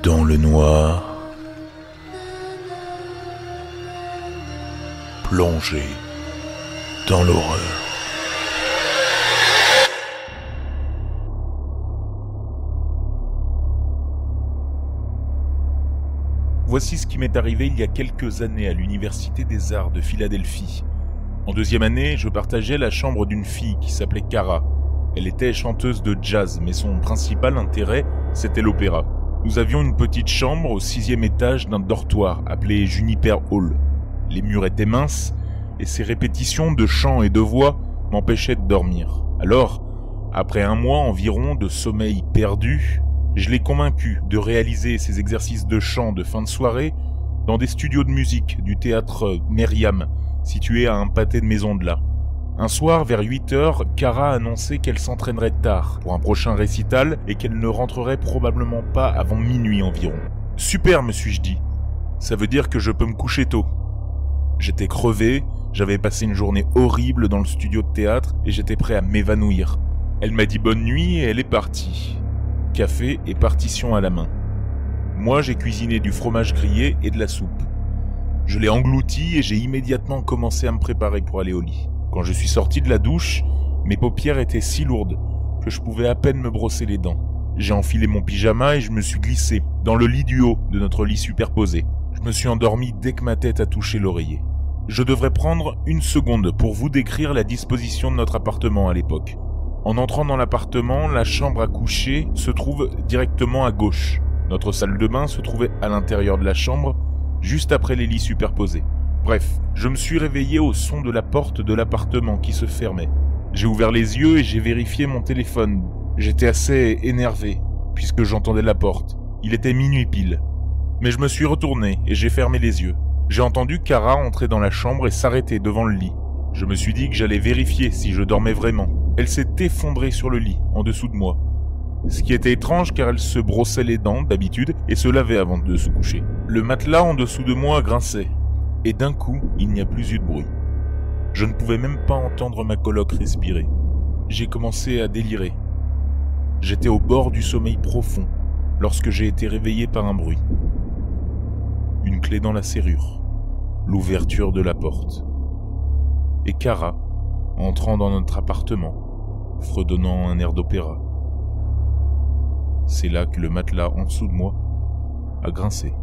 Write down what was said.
Dans le noir, plongé dans l'horreur. Voici ce qui m'est arrivé il y a quelques années à l'Université des Arts de Philadelphie. En deuxième année, je partageais la chambre d'une fille qui s'appelait Cara. Elle était chanteuse de jazz, mais son principal intérêt, c'était l'opéra. Nous avions une petite chambre au 6e étage d'un dortoir appelé Juniper Hall. Les murs étaient minces et ces répétitions de chants et de voix m'empêchaient de dormir. Alors, après un mois environ de sommeil perdu, je l'ai convaincu de réaliser ces exercices de chant de fin de soirée dans des studios de musique du théâtre Merriam, situé à un pâté de maison de là. Un soir, vers 8h, Cara a annoncé qu'elle s'entraînerait tard pour un prochain récital et qu'elle ne rentrerait probablement pas avant minuit environ. « Super !» me suis-je dit. « Ça veut dire que je peux me coucher tôt. » J'étais crevé, j'avais passé une journée horrible dans le studio de théâtre et j'étais prêt à m'évanouir. Elle m'a dit bonne nuit et elle est partie. Café et partition à la main. Moi, j'ai cuisiné du fromage grillé et de la soupe. Je l'ai englouti et j'ai immédiatement commencé à me préparer pour aller au lit. Quand je suis sorti de la douche, mes paupières étaient si lourdes que je pouvais à peine me brosser les dents. J'ai enfilé mon pyjama et je me suis glissé dans le lit du haut de notre lit superposé. Je me suis endormi dès que ma tête a touché l'oreiller. Je devrais prendre une seconde pour vous décrire la disposition de notre appartement à l'époque. En entrant dans l'appartement, la chambre à coucher se trouve directement à gauche. Notre salle de bain se trouvait à l'intérieur de la chambre, juste après les lits superposés. Bref, je me suis réveillé au son de la porte de l'appartement qui se fermait. J'ai ouvert les yeux et j'ai vérifié mon téléphone. J'étais assez énervé, puisque j'entendais la porte. Il était minuit pile. Mais je me suis retourné et j'ai fermé les yeux. J'ai entendu Cara entrer dans la chambre et s'arrêter devant le lit. Je me suis dit que j'allais vérifier si je dormais vraiment. Elle s'est effondrée sur le lit, en dessous de moi. Ce qui était étrange car elle se brossait les dents d'habitude et se lavait avant de se coucher. Le matelas en dessous de moi grinçait. Et d'un coup, il n'y a plus eu de bruit. Je ne pouvais même pas entendre ma coloc respirer. J'ai commencé à délirer. J'étais au bord du sommeil profond lorsque j'ai été réveillé par un bruit. Une clé dans la serrure, l'ouverture de la porte. Et Cara, entrant dans notre appartement, fredonnant un air d'opéra. C'est là que le matelas en dessous de moi a grincé.